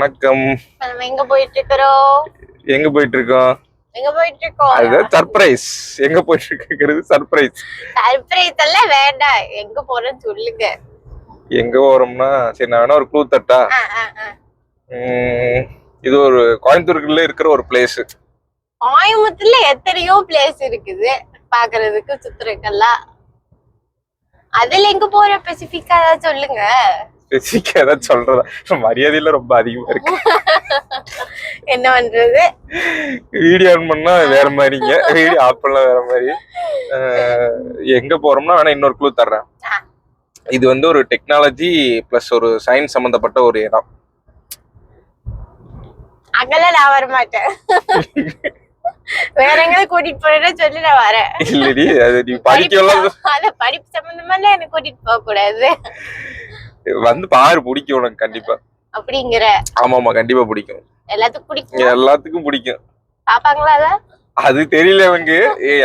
வணக்கம். நம்ம எங்க போயிட்டு இருக்கோம்? அது சர்ப்ரைஸ். எங்க போயிட்டு இருக்கிறது சர்ப்ரைஸ். சர்ப்ரைஸ் எல்லாம் வேண்டாம். எங்க போறோம்னு சொல்லுங்க. எங்க போறோம்னா சரி நான் வேணா ஒரு க்ளூ தட்டா. இது ஒரு கோயம்புத்தூர்ல இருக்கிற ஒரு பிளேஸ். கோயம்புத்தூர்ல எத்தனையோ பிளேஸ் இருக்குது பாக்குறதுக்கு சுத்துறதுக்கெல்லாம். அதுல எங்க போற ஸ்பெசிபிக்கா சொல்லுங்க. ஸ்பெசிபிக்கா ஏதாவது சொல்றதா மரியாதையில ரொம்ப அதிகமா இருக்கு. என்ன பண்றது? வீடியோ ஆன் பண்ணா வேற மாதிரிங்க, வீடியோ ஆஃப் பண்ணா வேற மாதிரி. எங்க போறோம்னா வேணா இன்னொரு க்ளூ தர்றேன். இது வந்து ஒரு டெக்னாலஜி பிளஸ் ஒரு சயின்ஸ் சம்பந்தப்பட்ட ஒரு இடம். அங்கெல்லாம் நான் வர மாட்டேன். வேற எங்க கூட்டிட்டு போறேன்னு சொல்லி நான் வரேன். இல்லடி, அது நீ படிக்கலாம். அத படிப்பு சம்பந்தமா எனக்கு கூட்டிட்டு போக கூடாது. வந்து பாரு, பிடிக்கும் உனக்கு கண்டிப்பா. அப்படிங்கிற? ஆமாமா, கண்டிப்பா பிடிக்கும். எல்லாத்துக்கும் பிடிக்கும். பாப்பாங்களா அத? அது தெரியல அவங்க.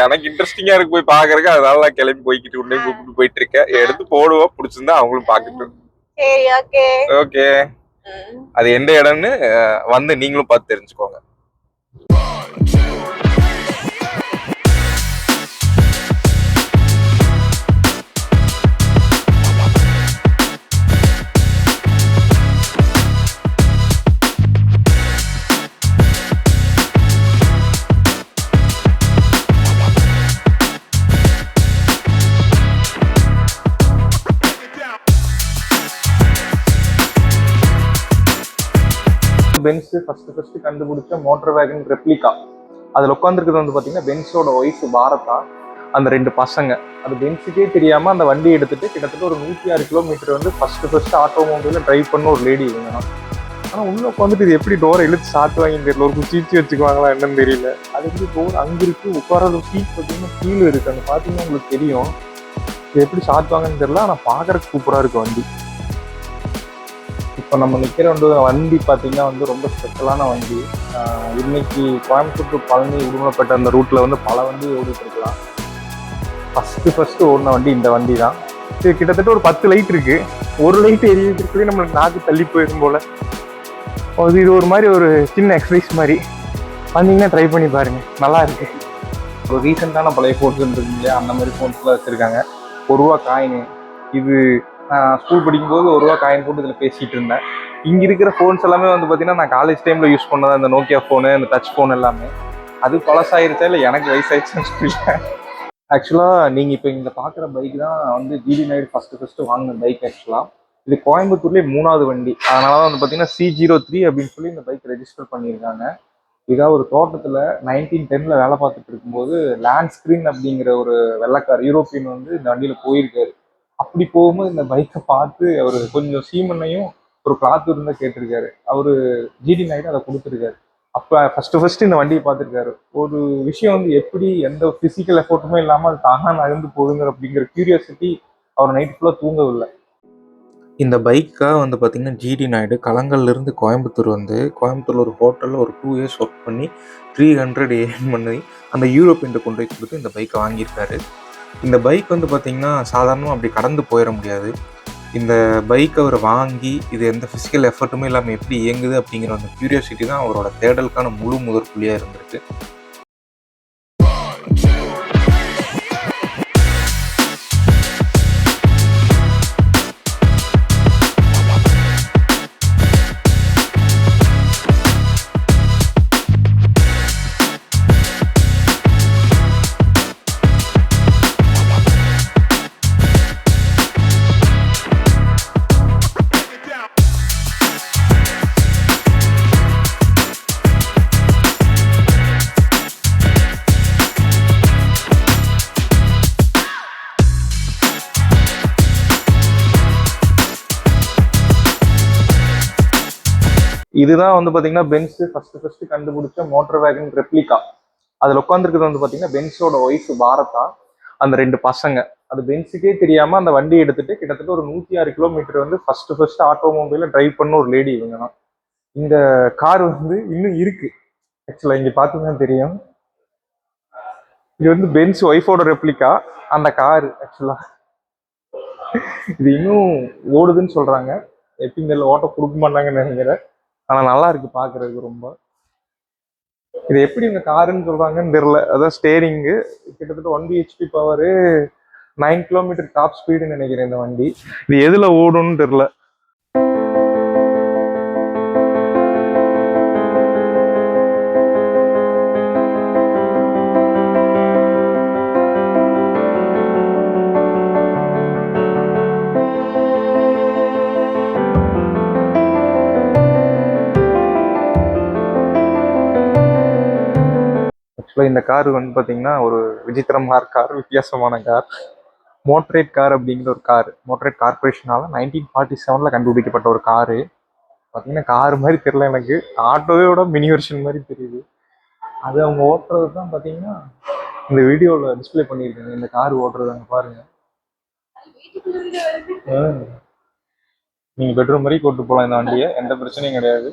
எனக்கு இன்ட்ரெஸ்டிங்கா இருக்கு போய் பாக்குறதுக்கு, அதனால நான் கிளம்பி போய்கிட்டு உடனே கூப்பிட்டு போயிட்டு இருக்கேன். எடுத்து போடுவோம், பிடிச்சிருந்தா அவங்களும் பாக்கட்டும். சரி, ஓகே ஓகே. அது எந்த இடம்னு வந்து நீங்களும் பார்த்து தெரிஞ்சுக்கோங்க. பென்ஸ் ஃபர்ஸ்ட் கண்டுபிடிச்ச மோட்டார் வேகன் ரெப்ளிகா. அதுல உட்காந்துருக்கிறது வந்து பாத்தீங்கன்னா பென்ஸோட ஒய்ஃப் பாரதா, அந்த 2 பசங்க. அது பென்ஸுக்கே தெரியாம அந்த வண்டி எடுத்துட்டு கிட்டத்தட்ட ஒரு 106 கிலோமீட்டர் வந்து ஃபர்ஸ்ட் ஆட்டோமொபைல டிரைவ் பண்ண ஒரு லேடி இவங்க. ஆனா உள்ள உட்காந்துட்டு இது எப்படி டோரை இழுத்து சாட்டுவாங்கன்னு தெரியல. ஒரு குச்சி வச்சுக்குவாங்களா என்னன்னு தெரியல. அது எப்படி டோர் அங்க இருக்கு, உட்கார சீட் பார்த்தீங்கன்னா கீழே இருக்கு. அங்க பாத்தீங்கன்னா உங்களுக்கு தெரியும் இது எப்படி சாட்டுவாங்கன்னு தெரியல. ஆனா பாக்குறதுக்கு சூப்பரா இருக்கு வண்டி. இப்போ நம்ம நிற்கிற வண்டி பார்த்தீங்கன்னா வந்து ரொம்ப ஸ்பெஷலான வண்டி. இன்னைக்கு கோயம்புத்தூர் டு பழனி உடுமலைப்பேட்டை அந்த ரூட்டில் வந்து பல வண்டி ஓடிட்டு இருக்கலாம். ஃபஸ்ட்டு ஓடின வண்டி இந்த வண்டி தான். இது கிட்டத்தட்ட ஒரு 10 லைட் இருக்கு. ஒரு லைட் எரியுறதுக்குள்ளே நம்மளுக்கு நாக்கு தள்ளி போயிடும் போல. இது ஒரு மாதிரி ஒரு சின்ன எக்ஸசைஸ் மாதிரி வந்தீங்கன்னா ட்ரை பண்ணி பாருங்க, நல்லா இருக்கு. ஒரு ரீசெண்டான பழைய ஃபோன்ஸ் இருக்கு இல்லையா, அந்த மாதிரி ஃபோன்ஸ்லாம் வச்சுருக்காங்க. ₹1 காயின். இது ஸ்கூல் படிக்கும்போது ₹1 காயின் போட்டு இதில் பேசிகிட்டு இருந்தேன். இங்கே இருக்கிற ஃபோன்ஸ் எல்லாமே வந்து பார்த்தீங்கன்னா நான் காலேஜ் டைமில் யூஸ் பண்ணதான், இந்த நோக்கியா ஃபோனு, இந்த டச் ஃபோன் எல்லாமே. அது பழசாயிருச்சா இல்லை எனக்கு வயசாயிடுச்சுன்னு தெரியல. ஆக்சுவலாக நீங்கள் இப்போ இங்கே பார்க்குற பைக் தான் வந்து ஜிடி நாயுடு ஃபஸ்ட்டு வாங்கின பைக். ஆக்சுவலாக இது கோயம்புத்தூர்லேயே 3வது வண்டி. அதனால தான் வந்து பார்த்தீங்கன்னா C03 அப்படின்னு சொல்லி இந்த பைக் ரெஜிஸ்டர் பண்ணியிருக்காங்க. இதாக ஒரு தோட்டத்தில் 1910 வேலை பார்த்துட்டு இருக்கும்போது லேண்ட் ஸ்க்ரீன் அப்படிங்கிற ஒரு வெள்ளைக்கார் யூரோப்பியன் வந்து இந்த வண்டியில் போயிருக்காரு. அப்படி போகும்போது இந்த பைக்கை பார்த்து அவர் கொஞ்சம் சீமண்ணையும் ஒரு கிளாத் இருந்தால் கேட்டிருக்காரு. அவரு ஜிடி நாயுடு அதை கொடுத்துருக்காரு. அப்போ ஃபர்ஸ்ட் இந்த வண்டியை பார்த்துருக்காரு. ஒரு விஷயம் வந்து எப்படி எந்த பிசிக்கல் எஃபோர்ட்டுமே இல்லாமல் அது தானாக நகர்ந்து போகுங்கிற அப்படிங்கிற கியூரியாசிட்டி அவர் நைட் ஃபுல்லாக தூங்கவில்லை. இந்த பைக்காக வந்து பார்த்தீங்கன்னா ஜிடி நாயுடு களங்கல்லேருந்து கோயம்புத்தூர் வந்து கோயம்புத்தூரில் ஒரு ஹோட்டலில் ஒரு 2 இயர்ஸ் ஒர்க் பண்ணி 300 ஏர்ன் பண்ணி அந்த யூரோப்பியன்ட்டு கொண்டு போய் கொடுத்து இந்த பைக்கை வாங்கியிருக்காரு. இந்த பைக் வந்து பார்த்திங்கன்னா சாதாரணமாக அப்படி கடந்து போயிட முடியாது. இந்த பைக் அவர் வாங்கி இது எந்த ஃபிசிக்கல் எஃபர்ட்டுமே இல்லாமல் எப்படி இயங்குது அப்படிங்கிற அந்த க்யூரியாசிட்டி தான் அவரோட தேடலுக்கான முழு முதற்புள்ளியாக இருந்திருக்கு. இதுதான் வந்து பார்த்தீங்கன்னா பென்ஸ் ஃபர்ஸ்ட் கண்டுபிடிச்ச மோட்டார் வேகன் ரெப்ளிகா. அதில் உட்காந்துருக்கிறது வந்து பார்த்தீங்கன்னா பென்ஸோட ஒய்ஃப் பாரதா, அந்த 2 பசங்க. அது பென்ஸுக்கே தெரியாமல் அந்த வண்டி எடுத்துட்டு கிட்டத்தட்ட ஒரு 106 கிலோமீட்டர் வந்து ஃபர்ஸ்ட் ஆட்டோமொபைல டிரைவ் பண்ண ஒரு லேடி இவங்க தான். இந்த கார் வந்து இன்னும் இருக்கு. ஆக்சுவலாக இங்கே பார்த்தீங்கன்னா தெரியும், இது வந்து பென்ஸ் ஒய்ஃபோட ரெப்ளிகா. அந்த கார் ஆக்சுவலாக இது இன்னும் ஓடுதுன்னு சொல்றாங்க. எப்படி இந்த ஓட்ட கொடுக்க மாட்டாங்கன்னு நினைக்கிறேன். ஆனால் நல்லா இருக்கு பார்க்கறதுக்கு ரொம்ப. இது எப்படி இந்த காருன்னு சொல்றாங்கன்னு தெரியல. அதான் ஸ்டேரிங்கு கிட்டத்தட்ட 1 பிஹெச்பி பவரு, 9 கிலோமீட்டர் டாப் ஸ்பீடுன்னு நினைக்கிறேன் இந்த வண்டி. இது எதுல ஓடும்னு தெரியல. ஆக்சுவலாக இந்த கார் வந்து பார்த்தீங்கன்னா ஒரு விசித்திரமான கார், வித்தியாசமான கார். மோட்ரேட் கார் அப்படிங்கிற ஒரு கார், மோட்ரேட் கார்பரேஷனால 1947 கண்டுபிடிக்கப்பட்ட ஒரு காரு. பார்த்தீங்கன்னா கார் மாதிரி தெரியல எனக்கு, ஆட்டோவே விட மினி வெர்ஷன் மாதிரி தெரியுது. அது அவங்க ஓட்டுறது தான் பார்த்தீங்கன்னா இந்த வீடியோவில் டிஸ்பிளே பண்ணியிருக்காங்க. இந்த கார் ஓட்டுறது அங்கே பாருங்க. நீங்கள் பெட்ரூம் மாதிரி கூட்டு போகலாம் இந்த வண்டியை, எந்த பிரச்சனையும் கிடையாது.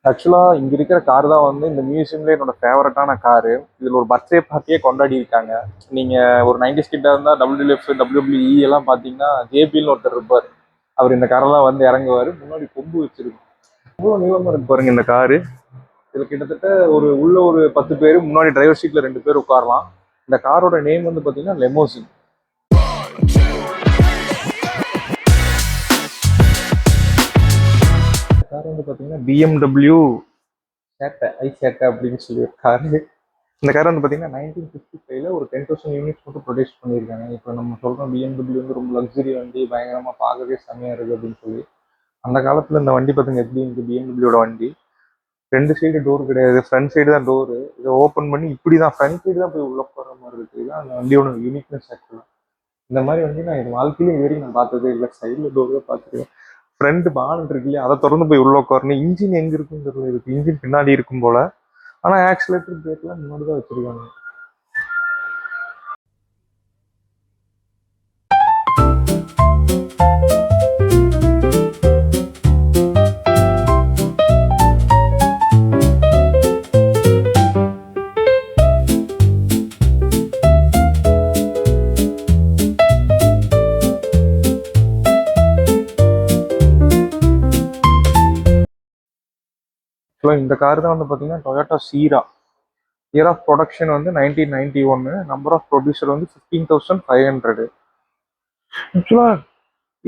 ஆக்சுவலாக இங்கே இருக்கிற கார் தான் வந்து இந்த மியூசியம்ல என்னோட ஃபேவரட்டான காரு. இதில் ஒரு பர்த்டே பார்ட்டியே கொண்டாடி இருக்காங்க. நீங்கள் ஒரு 90s கிட்ட இருந்தால் WWF, WWE எல்லாம் பார்த்தீங்கன்னா ஜேபின்னு ஒருத்தர் இருப்பார். அவர் இந்த காரெல்லாம் வந்து இறங்குவார். முன்னாடி கொம்பு வச்சிருக்கும். இவ்வளோ நீளமாக இருக்கு பாருங்க இந்த காரு. இதில் கிட்டத்தட்ட உள்ள ஒரு 10 பேர், முன்னாடி டிரைவர் சீட்டில் 2 பேர் உட்காரலாம். இந்த காரோட நேம் வந்து பார்த்தீங்கன்னா லெமோசின். கார் வந்து பார்த்தீங்கன்னா BMW சேட்டை, சேட்டை அப்படின்னு சொல்லி ஒரு காரு. இந்த கார் வந்து பார்த்தீங்கன்னா 1955 ஒரு 10,000 யூனிட்ஸ் மட்டும் ப்ரொடியூஸ் பண்ணியிருக்காங்க. இப்போ நம்ம சொல்கிறோம் BMW வந்து ரொம்ப லக்ஸரி வண்டி, பயங்கரமாக பார்க்கவே செம்மையாக இருக்குது அப்படின்னு சொல்லி. அந்த காலத்தில் இந்த வண்டி பார்த்தீங்க எப்படி இருக்குது, BMWட வண்டி 2 சைடு டோர் கிடையாது, ஃப்ரண்ட் சைடு தான் டோரு. இதை ஓப்பன் பண்ணி இப்படி தான் ஃப்ரண்ட் சைடு தான் போய் உள்ள போகிற மாதிரி இருக்குது. இதுதான் அந்த வண்டியோட யூனிக்னஸ். ஆக்சுவலாக இந்த மாதிரி வண்டி நான் என் வாழ்க்கையிலும் இது வரைக்கும் நான் பார்த்ததே இல்லை. சைடில் டோர் தான் பார்த்துருக்கேன். ஃப்ரண்ட் பானட் இருக்கு இல்லையா, அதை திறந்து போய் உள்ள உட்காரணும். இன்ஜின் எங்கே இருக்குன்னு தெரியல. இருக்கு இன்ஜின் பின்னாடி இருக்கும் போல, ஆனால் ஆக்சிலேட்டர் பிரேக்லாம் முன்னாடி தான் வச்சிருக்காங்க. இந்த கார் தான் வந்து பார்த்தீங்கன்னா டொயோட்டா சீரா. இயர் ஆஃப் ப்ரொடக்ஷன் வந்து 1991. நம்பர் ஆஃப் ப்ரொடியூசர் வந்து 15,500. ஆக்சுவலாக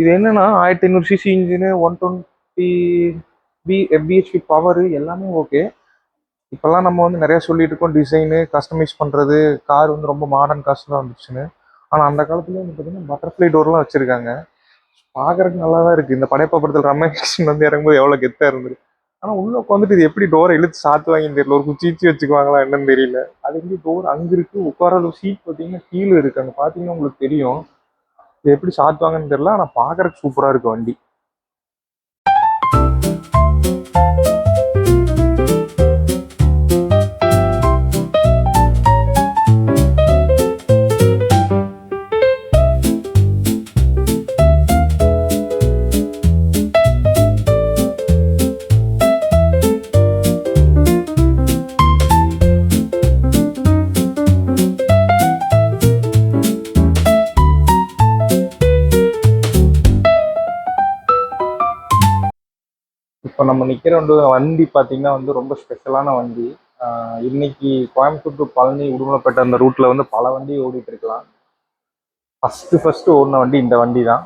இது என்னன்னா 1500cc இன்ஜினு, 120 பிஹெச்பி பவரு எல்லாமே ஓகே. இப்போல்லாம் நம்ம வந்து நிறைய சொல்லிட்டு இருக்கோம் டிசைனு, கஸ்டமைஸ் பண்ணுறது, கார் வந்து ரொம்ப மாடர்ன் காஸ்ட்லாம் வந்துச்சுன்னு. ஆனால் அந்த காலத்துலேயே வந்து பார்த்தீங்கன்னா பட்டர்ஃப்ளை டோர்லாம் வச்சுருக்காங்க. பார்க்குறதுக்கு நல்லா தான் இருக்குது. இந்த படையப்பா படத்தில் ரமேஷ் வந்து இறங்கும்போது எவ்வளோ கெத்தாக இருந்தது. ஆனால் உள்ள உட்காந்துட்டு இது எப்படி டோரை இழுத்து சாத்துவாங்கன்னு தெரியல. ஒரு குச்சி வச்சுக்குவாங்களா என்னன்னு தெரியல. அது எப்படி டோர் அங்கே இருக்கு, உட்கார சீட் பார்த்தீங்கன்னா கீழே இருக்கு. அங்கே பார்த்தீங்கன்னா உங்களுக்கு தெரியும். இது எப்படி சாத்துவாங்கன்னு தெரியல. ஆனால் பார்க்கறதுக்கு சூப்பராக இருக்கு வண்டி. இப்போ நம்ம நிற்கிற வண்டி பார்த்தீங்கன்னா வந்து ரொம்ப ஸ்பெஷலான வண்டி. இன்னைக்கு கோயம்புத்தூர் டு பழனி, உடுமலைப்பேட்டை அந்த ரூட்டில் வந்து பல வண்டி ஓடிட்டு இருக்கலாம். ஃபஸ்ட்டு ஓடின வண்டி இந்த வண்டி தான்.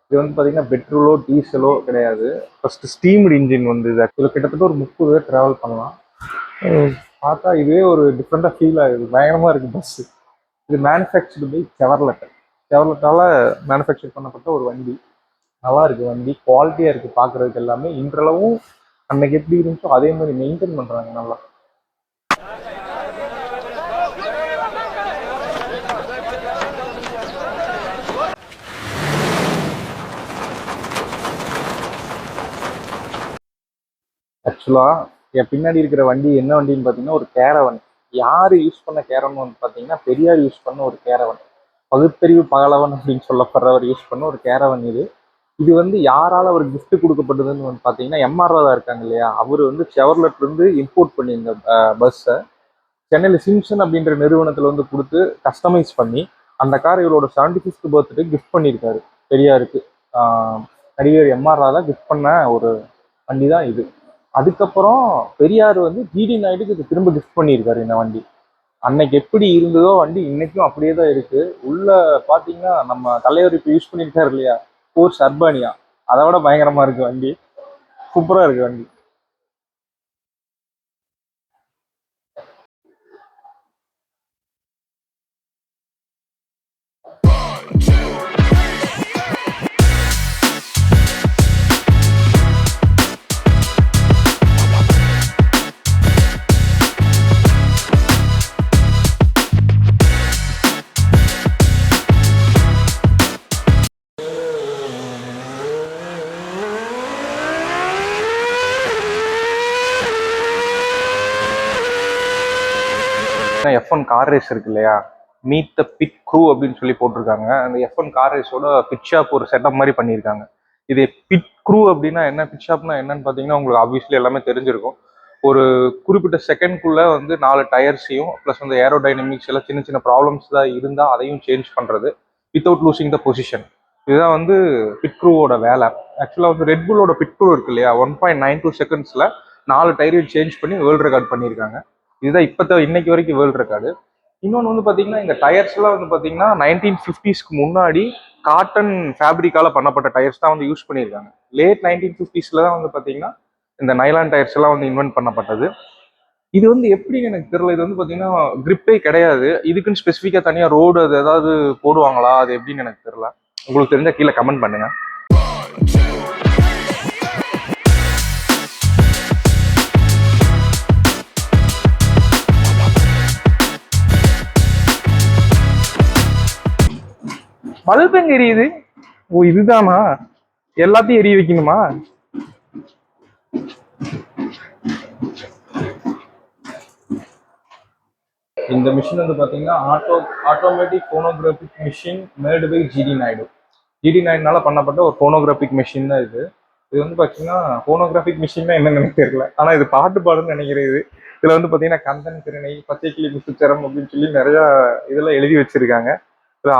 இது வந்து பார்த்தீங்கன்னா பெட்ரோலோ டீசலோ கிடையாது. ஃபஸ்ட்டு ஸ்டீம்டு இன்ஜின் வந்து இது. இதில் கிட்டத்தட்ட ஒரு 30 பேர் ட்ராவல் பண்ணலாம். பார்த்தா இதுவே ஒரு டிஃப்ரெண்ட்டாக ஃபீல் ஆகுது. பயங்கரமாக இருக்குது பஸ்ஸு. இது மேனுஃபேக்சர்டு பை செவர்லெட்டால் மேனுஃபேக்சர் பண்ணப்பட்ட ஒரு வண்டி. நல்லா இருக்குது வண்டி, குவாலிட்டியாக இருக்குது பார்க்குறதுக்கு எல்லாமே. இன்றளவும் அன்னைக்கு எப்படி இருந்துச்சோ அதே மாதிரி மெயின்டைன் பண்ணுறாங்க நல்லா. ஆக்சுவலாக என் பின்னாடி இருக்கிற வண்டி என்ன வண்டின்னு பார்த்தீங்கன்னா ஒரு கேரவன். யார் யூஸ் பண்ண கேரவன் வந்து பார்த்தீங்கன்னா பெரியார் யூஸ் பண்ண ஒரு கேரவன். பகுத்தறிவு பகலவன் அப்படின்னு சொல்லப்படுறவர் யூஸ் பண்ண ஒரு கேரவன் இது. இது வந்து யாரால ஒரு gift கொடுக்கப்பட்டதுன்னு வந்து பார்த்தீங்கன்னா எம்ஆர் ராதா இருக்காங்க இல்லையா, அவர் வந்து செவர்லெட்ல இருந்து இம்போர்ட் பண்ணி இந்த பஸ்ஸை சென்னையில் சிம்சன் அப்படின்ற நிறுவனத்தில் வந்து கொடுத்து கஸ்டமைஸ் பண்ணி அந்த கார் இவரோட 75th பர்த்டே கிஃப்ட் பண்ணியிருக்காரு பெரியாருக்கு. நடிகர் எம்ஆர் ராதா கிஃப்ட் பண்ண ஒரு வண்டி தான் இது. அதுக்கப்புறம் பெரியார் வந்து ஜிடி நாயுடுக்கு இது திரும்ப கிஃப்ட் பண்ணியிருக்காரு இந்த வண்டி. அன்னைக்கு எப்படி இருந்ததோ வண்டி இன்னைக்கும் அப்படியே தான் இருக்கு. உள்ள பாத்தீங்கன்னா நம்ம தலைவர் இப்போ யூஸ் பண்ணியிருக்காரு இல்லையா, போர்ஸ் அர்பானியா, அதை விட பயங்கரமா இருக்கு வண்டி. சூப்பரா இருக்கு வண்டி. F1 கார் ரேஸ் இருக்கு இல்லையா, மீட் த பிட் க்ரூ அப்படின்னு சொல்லி போட்டிருக்காங்க. அந்த F1 கார் ரேஸோட பிட் ஷாப் ஒரு செட்டப் மாதிரி பண்ணியிருக்காங்க. இது பிட் க்ரூ அப்படின்னா என்ன, பிட் ஷாப்னா என்னன்னு பார்த்தீங்கன்னா உங்களுக்கு ஆப்வியஸ்லி எல்லாமே தெரிஞ்சிருக்கும். ஒரு குறிப்பிட்ட செகண்ட்குள்ள வந்து 4 டயர்ஸையும் ப்ளஸ் வந்து ஏரோடைனமிக்ஸ் எல்லாம் சின்ன சின்ன ப்ராப்ளம்ஸ் தான் இருந்தால் அதையும் சேஞ்ச் பண்ணுறது வித்தவுட் லூசிங் த பொசிஷன். இதுதான் வந்து பிட் க்ரூவோட வேலை. ஆக்சுவலாக வந்து ரெட்புல்லோட பிட் க்ரூ இருக்கு இல்லையா, 1.92 செகண்ட்ஸில் 4 டயரையும் சேஞ்ச் பண்ணி வேர்ல்டு ரெக்கார்ட் பண்ணியிருக்காங்க. இதுதான் இப்போ இன்னைக்கு வரைக்கும் வேர்ல்டு ரெக்கார்டு. இன்னொன்று வந்து பார்த்தீங்கன்னா இந்த டயர்ஸ்லாம் வந்து பார்த்தீங்கன்னா 1950ஸ்க்கு முன்னாடி காட்டன் ஃபேப்ரிக்கால பண்ணப்பட்ட டயர்ஸ் தான் வந்து யூஸ் பண்ணியிருக்காங்க. லேட் 1950ஸ்ல தான் வந்து பார்த்தீங்கன்னா இந்த நைலான் டயர்ஸ் எல்லாம் வந்து இன்வென்ட் பண்ணப்பட்டது. இது வந்து எப்படின்னு எனக்கு தெரியல. இது வந்து பார்த்தீங்கன்னா கிரிப்பே கிடையாது. இதுக்குன்னு ஸ்பெசிஃபிக்காக தனியாக ரோடு அது ஏதாவது போடுவாங்களா, அது எப்படின்னு எனக்கு தெரியல. உங்களுக்கு தெரிஞ்ச கீழே கமெண்ட் பண்ணுங்க. பல்ப் எங்க எரியுது? ஓ இதுதானா, எல்லாத்தையும் எரிய வைக்கணுமா? இந்த மிஷின் வந்து பாத்தீங்கன்னா automatic phonographic machine made by GD Naidu. GD நாயுடுனால பண்ணப்பட்ட ஒரு போனோகிராபிக் மிஷின் தான் இது. இது வந்து பாத்தீங்கன்னா போனோகிராபிக் மிஷின் என்னன்னு எனக்கு தெரியல, ஆனா இது பாட்டு பாடுன்னு நினைக்கிறேன். இதுல வந்து பாத்தீங்கன்னா கந்தன் திறனை, பச்சை கிளி முத்துச்சரம் அப்படின்னு சொல்லி நிறைய இதெல்லாம் எழுதி வச்சிருக்காங்க. 50